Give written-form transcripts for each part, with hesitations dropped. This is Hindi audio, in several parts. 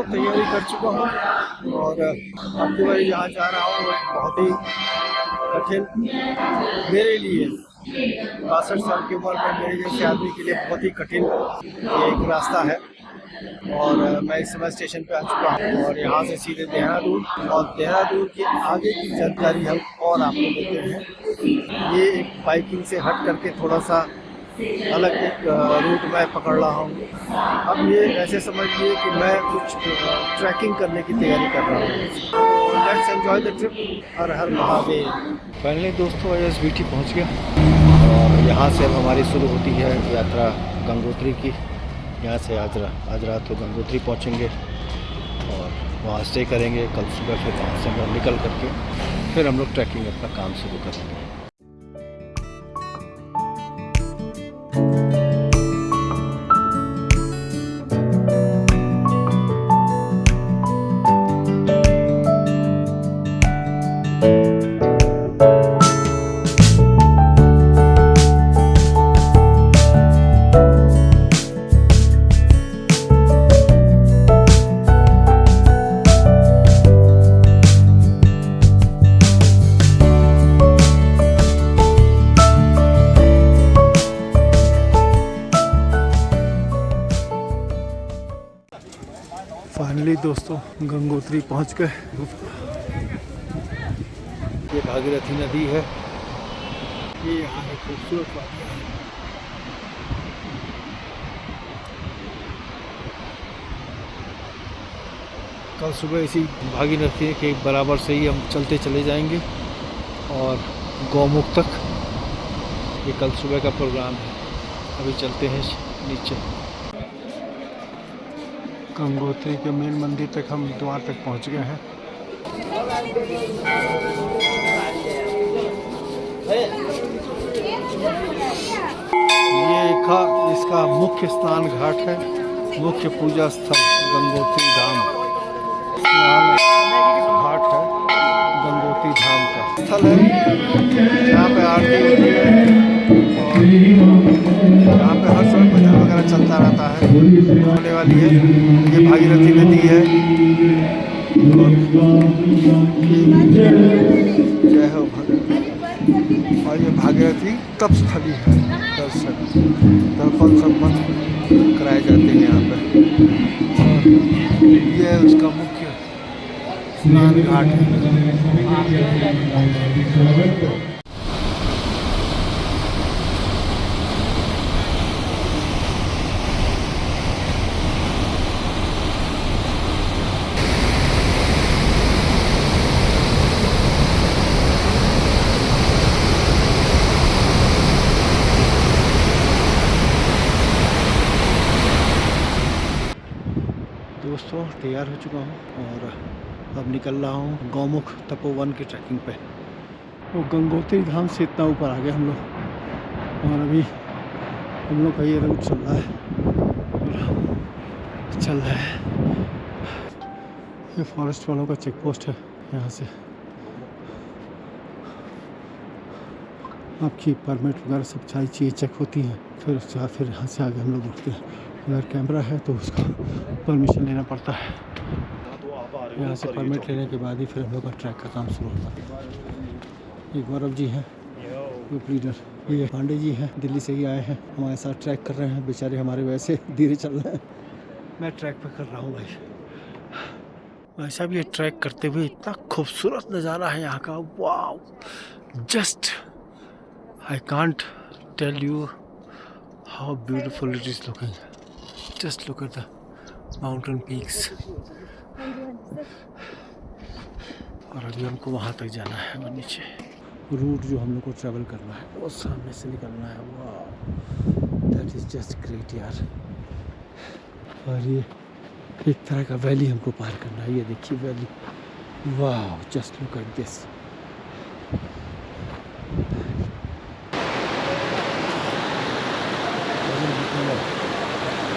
तैयारी कर चुका हूँ और अब की बार यहाँ जा रहा हूँ। बहुत ही कठिन मेरे लिए, 62 साल की उम्र में मेरे जैसे आदमी के लिए बहुत ही कठिन ये एक रास्ता है। और मैं इस समय स्टेशन पे आ चुका हूँ और यहाँ से सीधे देहरादून, और देहरादून के आगे की जानकारी हम और आपको देते हैं। ये एक बाइकिंग से हट करके थोड़ा सा अलग एक रूट मैं पकड़ रहा हूँ। अब ये ऐसे समझिए कि मैं कुछ ट्रैकिंग करने की तैयारी कर रहा हूँ। Let's enjoy the trip. Her her Mahadev. Finally दोस्तों ISBT पहुँच गया और यहाँ से अब हमारी शुरू होती है यात्रा गंगोत्री की। यहाँ से आज रात तो गंगोत्री पहुँचेंगे और वहाँ स्टे करेंगे। कल सुबह फिर वहाँ से हम निकल करके फिर हम लोग ट्रैकिंग अपना काम शुरू करेंगे। फाइनली दोस्तों गंगोत्री पहुंच गए। ये भागीरथी नदी है। ये यहाँ की खूबसूरत वादियाँ हैं। कल सुबह इसी भागीरथी के बराबर से ही हम चलते चले जाएंगे और गौमुख तक। ये कल सुबह का प्रोग्राम है। अभी चलते हैं नीचे। गंगोत्री के मेन मंदिर तक हम द्वार तक पहुंच गए हैं। ये इसका मुख्य स्नान घाट है, मुख्य पूजा स्थल गंगोत्री धाम स्नान घाट है। गंगोत्री धाम का स्थल है। यहाँ पे आरती होती है और यहाँ पे हर समय भजन वगैरह चलता रहता है। होने वाली है। ये भागीरथी नदी है। जय हो भागीरथी। और ये भागीरथी तपस्थली है। दर्पण सब कराए जाते हैं यहाँ पे। और ये उसका मुख्य स्नान घाट है। दोस्तों तैयार हो चुका हूँ और अब निकल रहा हूँ गौमुख तपोवन की ट्रैकिंग पे। वो गंगोत्री धाम से इतना ऊपर आ गए हम लोग और अभी हम लोग का ये रूट चल रहा है। ये फॉरेस्ट वालों का चेक पोस्ट है। यहाँ से आपकी परमिट वगैरह सब सारी चीज़ें चेक होती हैं। फिर यहाँ से आगे हम लोग उठते हैं। अगर कैमरा है तो उसका परमिशन लेना पड़ता है। यहाँ से परमिट लेने के बाद ही फिर हम लोग का ट्रैक का काम शुरू होता है। ये गौरव जी हैं ग्रुप लीडर। ये पांडे जी हैं, दिल्ली से ही आए हैं, हमारे साथ ट्रैक कर रहे हैं। बेचारे हमारे वैसे धीरे चल रहे हैं, मैं ट्रैक पे कर रहा हूँ भाई। वैसा भी ये ट्रैक करते हुए इतना खूबसूरत नज़ारा है यहाँ का। Wow, just I can't tell you how beautiful it is looking. Just look at the mountain peaks। और अभी हमको वहाँ तक जाना है। वो नीचे रूट जो हम लोग को ट्रैवल करना है वो सामने से निकलना है। वाह, दैट इज़ जस्ट ग्रेट यार। और ये एक तरह का वैली हमको पार करना है। ये देखिए वैली। वाह, जस्ट लुक एट दिस।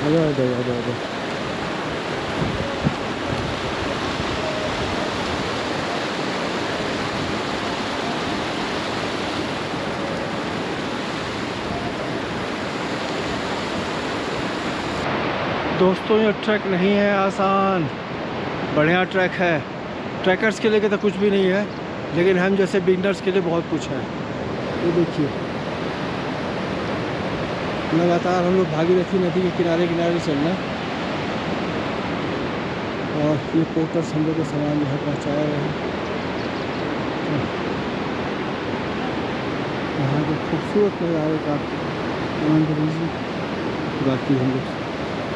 आ दोस्तों ये ट्रैक नहीं है आसान। बढ़िया ट्रैक है। ट्रैकर्स के लिए तो कुछ भी नहीं है, लेकिन हम जैसे बिगनर्स के लिए बहुत कुछ है। ये देखिए, लगातार हम लोग भागीरथी नदी के किनारे किनारे चलना, और ये पोर्टर्स हम लोग को सामान यहाँ पहुँचा रहे हैं। यहाँ के खूबसूरत नज़ारे का आनंद लीजिए। बाकी हम लोग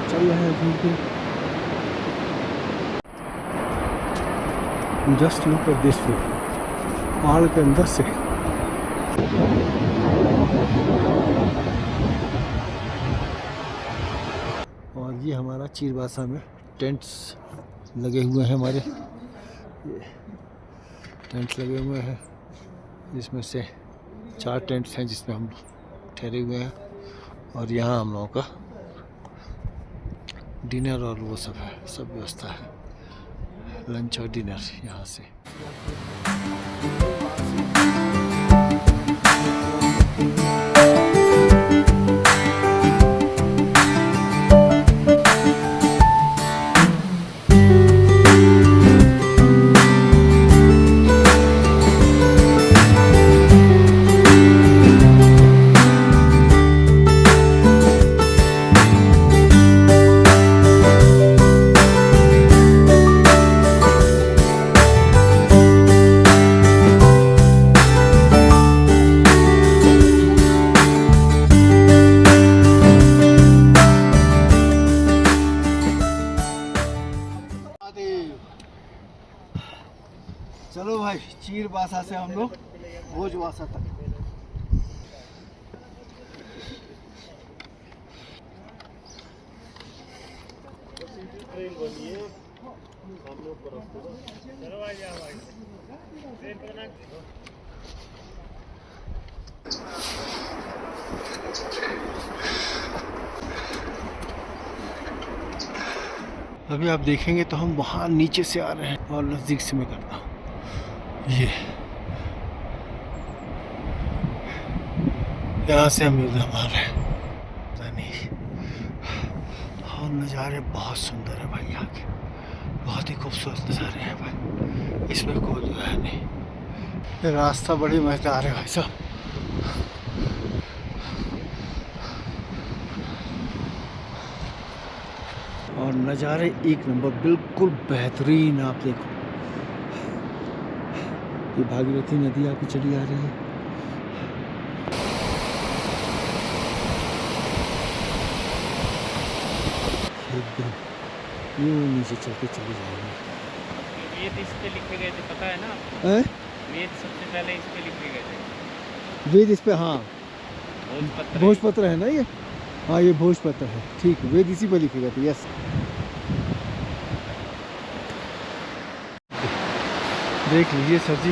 चल रहे हैं घूमते। Just look at this view, पहाड़ के अंदर से। और ये हमारा चीरबासा में टेंट्स लगे हुए हैं। हमारे ये टेंट्स लगे हुए हैं, जिसमें से 4 टेंट्स हैं जिसमें हम ठहरे हुए हैं। और यहाँ हम लोगों का डिनर और वो सब है, सब व्यवस्था है, लंच और डिनर यहाँ से। चलो भाई, चीरबासा से हम लोग भोजवासा तक। अभी आप देखेंगे तो हम वहाँ नीचे से आ रहे हैं, और नज़दीक से मैं करता हूँ। ये यहाँ से हम इधर आ रहे हैं, और नज़ारे बहुत सुंदर है भाई। यहाँ के बहुत ही खूबसूरत नज़ारे हैं भाई, इसमें कोई जो है नहीं। ये रास्ता बड़ी मज़ेदार है भाई साहब। और नज़ारे एक नंबर, बिल्कुल बेहतरीन। आप देखो, ये भागीरथी नदी आपकी चली आ रही है। एकदम यूँ नीचे चलते चले जाएंगे। वेद इस पे लिखे गए थे, पता है ना? वेद सबसे पहले इस पे लिखे गए थे। वेद इस पे, हाँ, भोजपत्र है ना ये। हाँ, ये भोजपत्र है, ठीक है। वेद इसी पे लिखे गए थे, यस। देख लीजिए सर जी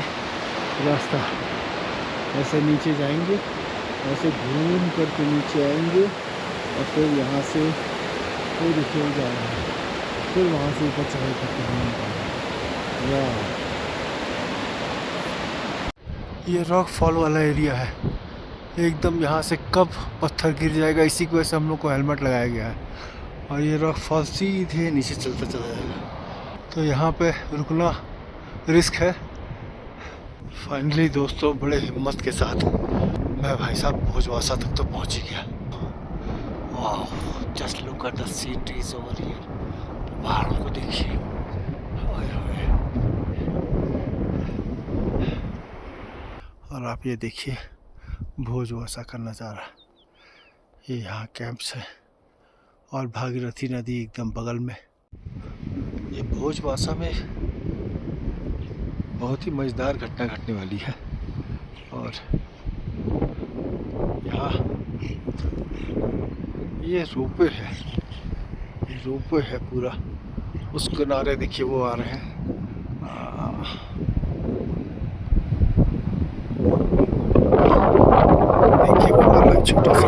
रास्ता। ऐसे नीचे जाएंगे, ऐसे घूम करके नीचे आएंगे, और फिर यहाँ से फिर देखिए जा रहे हैं, फिर वहाँ से ऊपर चढ़ाई करके घूम। ये रॉक फॉल वाला एरिया है एकदम। यहाँ से कब पत्थर गिर जाएगा, इसी की वजह से हम लोग को हेलमेट लगाया गया है। और ये रॉक फॉल सीधे नीचे चलता चला जाएगा, तो यहाँ पे रुकना रिस्क है। फाइनली दोस्तों, बड़े हिम्मत के साथ मैं भाई साहब भोजवासा तक तो पहुँच ही गया। वाह, just look at the sceneries over here. पहाड़ों को देखिए, और आप ये देखिए भोजवासा का नज़ारा। ये यहाँ कैंप्स है, और भागीरथी नदी एकदम बगल में। ये भोजवासा में बहुत ही मज़ेदार घटना घटने वाली है। और यहाँ ये रोपवे है, ये रोपवे है पूरा। उस किनारे देखिए वो आ रहे हैं। देखिए वो आ रहा है छोटा सा।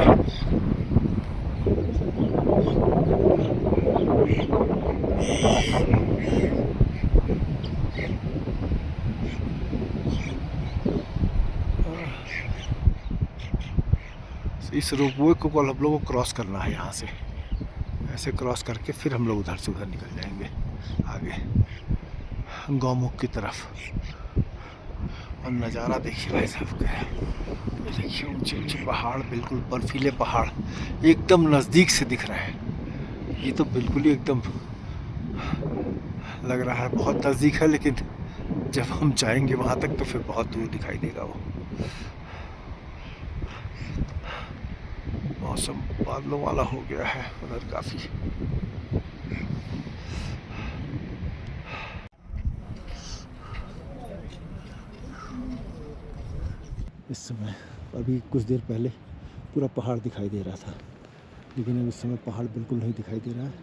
इस रोपवे को कल हम लोगों को क्रॉस करना है। यहाँ से ऐसे क्रॉस करके फिर हम लोग उधर से उधर निकल जाएंगे आगे। गौमुख की तरफ। और नज़ारा देखिए भाई साहब का, ये देखिए ऊंचे ऊंचे पहाड़, बिल्कुल बर्फीले पहाड़ एकदम नज़दीक से दिख रहे हैं। ये तो बिल्कुल ही एकदम लग रहा है बहुत नज़दीक है, लेकिन जब हम जाएंगे वहाँ तक तो फिर बहुत दूर दिखाई देगा वो। मौसम बादलों वाला हो गया है उधर काफ़ी। इस समय अभी कुछ देर पहले पूरा पहाड़ दिखाई दे रहा था, लेकिन अब इस समय पहाड़ बिल्कुल नहीं दिखाई दे रहा है।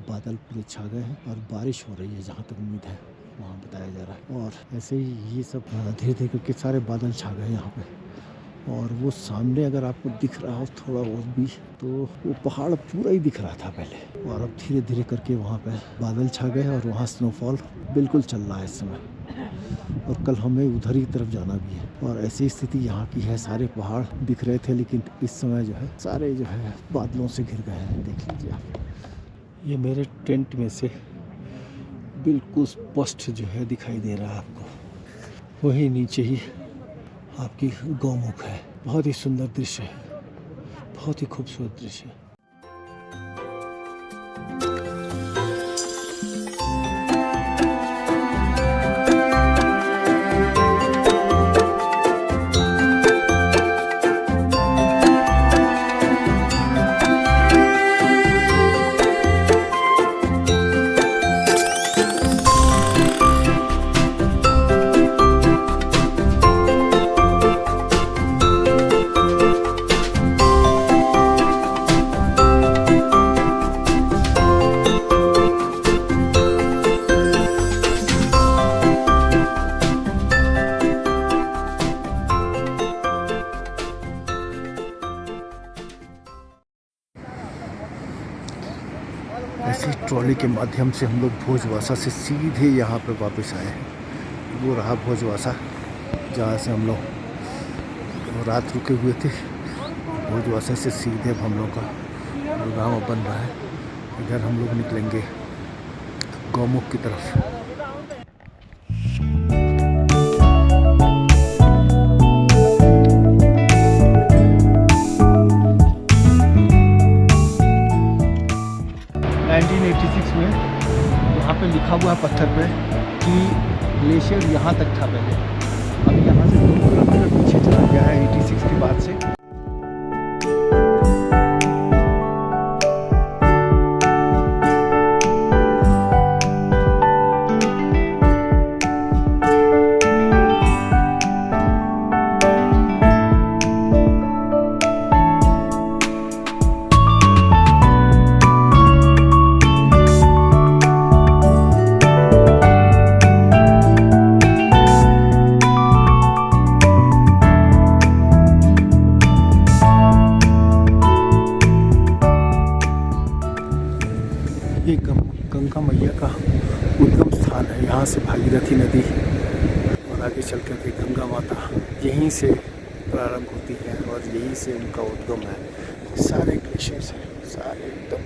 बादल पूरे छा गए हैं और बारिश हो रही है, जहाँ तक उम्मीद है वहाँ बताया जा रहा है। और ऐसे ही ये सब धीरे धीरे करके सारे बादल छा गए हैं यहाँ पे। और वो सामने अगर आपको दिख रहा हो थोड़ा और भी, तो वो पहाड़ पूरा ही दिख रहा था पहले, और अब धीरे धीरे करके वहाँ पे बादल छा गए और वहाँ स्नोफॉल बिल्कुल चल रहा है इस समय। और कल हमें उधर ही तरफ जाना भी है, और ऐसी स्थिति यहाँ की है। सारे पहाड़ दिख रहे थे, लेकिन इस समय जो है सारे जो है बादलों से घिर गए हैं। देख लीजिए आप, ये मेरे टेंट में से बिल्कुल स्पष्ट जो है दिखाई दे रहा है आपको। वही नीचे ही आपकी गौमुख है। बहुत ही सुंदर दृश्य है, बहुत ही खूबसूरत दृश्य है। ऐसी ट्रॉली के माध्यम से हम लोग भोजवासा से सीधे यहाँ पर वापस आए हैं। वो रहा भोजवासा, जहाँ से हम लोग रात रुके हुए थे। भोजवासा से सीधे हम लोग का प्रोग्राम बन रहा है। इधर हम लोग निकलेंगे गौमुख की तरफ। यहाँ पे लिखा हुआ है पत्थर पे कि ग्लेशियर यहाँ तक था पहले। अब यहाँ से 2 किलोमीटर पीछे चला गया है 86 के बाद से। ये गंगा मैया का उद्गम स्थान है। यहाँ से भागीरथी नदी और आगे चल कर के गंगा माता यहीं से प्रारंभ होती है और यहीं से उनका उद्गम है। सारे ग्लेशियर्स हैं, सारे एकदम।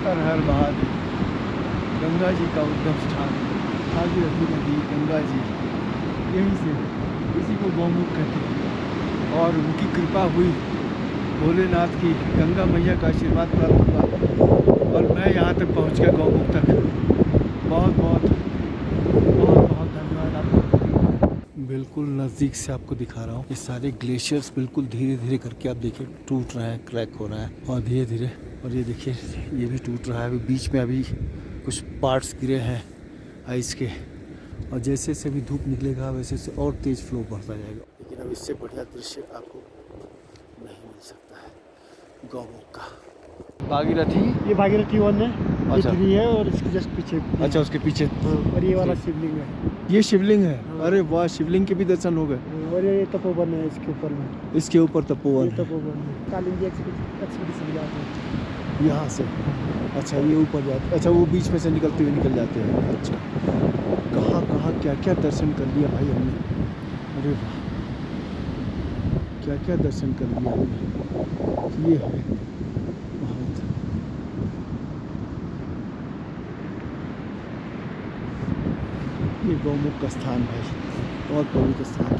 हर हर महादेव। गंगा जी का उद्गम स्थान, भागीरथी नदी, गंगा जी यहीं से, इसी को गौमुख कहते हैं। और उनकी कृपा हुई, भोलेनाथ की, गंगा मैया का आशीर्वाद प्राप्त हुआ और मैं यहाँ तक पहुँच गया, गौमुख तक। बहुत बहुत बहुत बहुत धन्यवाद आपको। बिल्कुल नज़दीक से आपको दिखा रहा हूँ। ये सारे ग्लेशियर्स बिल्कुल धीरे धीरे करके आप देखिए टूट रहे हैं, क्रैक हो रहा है और धीरे धीरे। और ये देखिए ये भी टूट रहा है। अभी बीच में अभी कुछ पार्ट्स गिरे हैं आइस के, और जैसे जैसे भी धूप निकलेगा वैसे से और तेज़ फ्लो बढ़ता जाएगा। लेकिन अब इससे बढ़िया दृश्य आपको नहीं मिल सकता है गौमुख का। भागीरथी, ये भागीरथी 1 है, अच्छा। ये 3 है और इसके जस्ट पीछे। अच्छा, उसके पीछे। हाँ, और ये वाला शिवलिंग है। ये शिवलिंग है। हाँ। अरे वाह, शिवलिंग के भी दर्शन हो गए। और ये तपोवन है इसके ऊपर में। इसके ऊपर तपोवन ये है। तपोवन है। कालिंदी एक्सपीडिशन जाते हैं यहाँ से। अच्छा, ये ऊपर जाते, अच्छा वो बीच में से निकलते हुए निकल जाते हैं। अच्छा, कहाँ कहाँ क्या क्या दर्शन कर लिया भाई हमने। अरे वाह, क्या क्या दर्शन कर लिया हमने। ये है बहुत। ये गौमुख का स्थान भाई, बहुत पवित्र स्थान।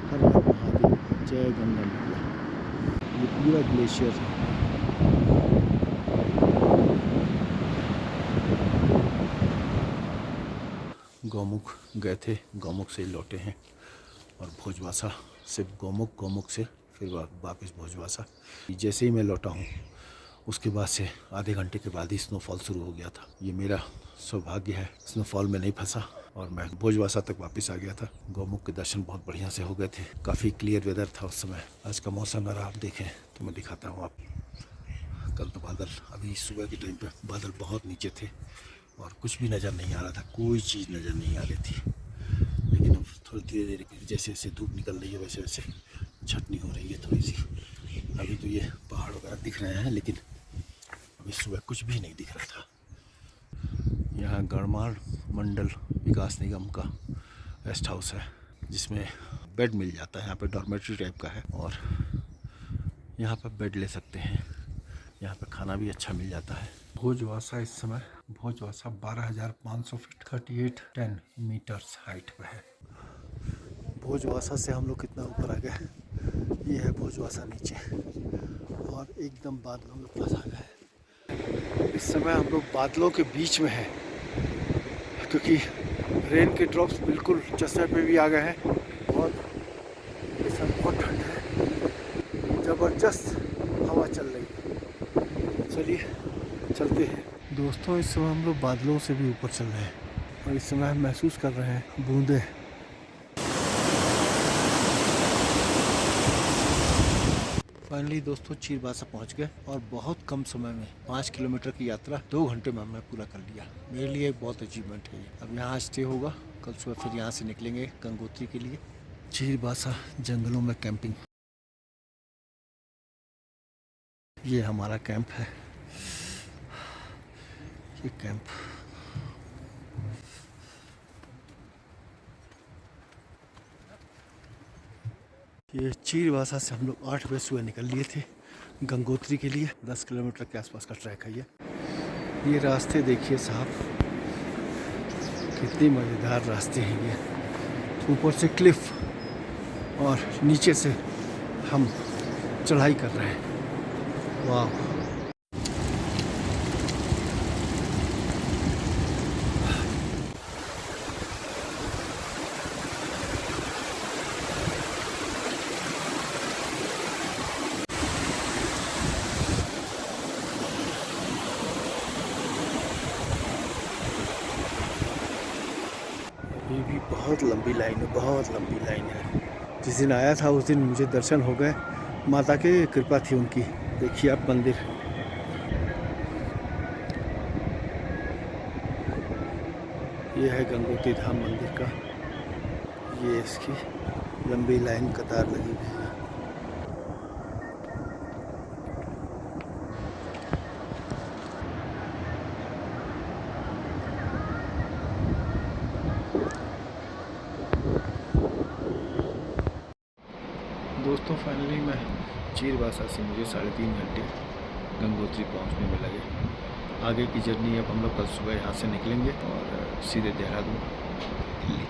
हर हर महादेव, जय गंगा मैया। ये पूरा ग्लेशियर है। गौमुख गए थे, गौमुख से लौटे हैं और भोजवासा से गौमुख, गौमुख से फिर वापस भोजवासा। जैसे ही मैं लौटा हूँ उसके बाद से आधे घंटे के बाद ही स्नोफॉल शुरू हो गया था। ये मेरा सौभाग्य है, स्नोफॉल में नहीं फंसा और मैं भोजवासा तक वापस आ गया था। गौमुख के दर्शन बहुत बढ़िया से हो गए थे। काफ़ी क्लियर वेदर था उस समय। आज का मौसम अगर आप देखें तो मैं दिखाता हूँ आप। कल तो बादल, अभी सुबह के टाइम पे बादल बहुत नीचे थे और कुछ भी नज़र नहीं आ रहा था, कोई चीज़ नज़र नहीं आ रही थी। लेकिन अब थोड़ी धीरे धीरे जैसे जैसे धूप निकल रही है वैसे वैसे छटनी हो रही है थोड़ी सी। अभी तो ये पहाड़ वगैरह दिख रहे हैं लेकिन अभी सुबह कुछ भी नहीं दिख रहा था। यहाँ गढ़माल मंडल विकास निगम का रेस्ट हाउस है जिसमें बेड मिल जाता है। यहाँ पे डॉर्मेट्री टाइप का है और यहाँ पर बेड ले सकते हैं। यहाँ पे खाना भी अच्छा मिल जाता है। भोजवासा इस समय भोजवासा 12,500 फीट 3810 मीटर्स हाइट पे है। भोजवासा से हम लोग कितना ऊपर आ गए। ये है भोजवासा नीचे और एकदम बादलों के पास आ गए। इस समय हम लोग बादलों के बीच में हैं क्योंकि रेन के ड्रॉप्स बिल्कुल चश्मे पे भी आ गए हैं। बहुत इस समय बहुत ठंड है, ज़बरदस्त हवा चल रही है। चलिए चलते हैं दोस्तों। इस समय हम लोग बादलों से भी ऊपर चल रहे हैं और इस समय हम महसूस कर रहे हैं बूंदे। फाइनली दोस्तों चीरबासा पहुंच गए और बहुत कम समय में 5 किलोमीटर की यात्रा 2 घंटे में हमने पूरा कर लिया। मेरे लिए एक बहुत अचीवमेंट है। अब यहाँ स्टे होगा, कल सुबह फिर यहाँ से निकलेंगे गंगोत्री के लिए। चीरबासा जंगलों में कैंपिंग, ये हमारा कैंप है। ये कैंप ये चीरबासा से हम लोग 8 बजे सुबह निकल लिए थे गंगोत्री के लिए। 10 किलोमीटर के आसपास का ट्रैक है ये रास्ते देखिए साहब, कितनी मज़ेदार रास्ते हैं ये। ऊपर से क्लिफ और नीचे से हम चढ़ाई कर रहे हैं। वाह, अभी भी बहुत लंबी लाइन है, बहुत लंबी लाइन है। जिस दिन आया था उस दिन मुझे दर्शन हो गए, माता की कृपा थी उनकी। देखिए आप मंदिर, ये है गंगोत्री धाम मंदिर का। ये इसकी लंबी लाइन कतार लगी हुई है। दोस्तों फाइनली मैं चीरबासा से मुझे 3.5 घंटे गंगोत्री पहुंचने में लगे। आगे की जर्नी अब हम लोग कल सुबह यहाँ से निकलेंगे और सीधे देहरादून, दिल्ली।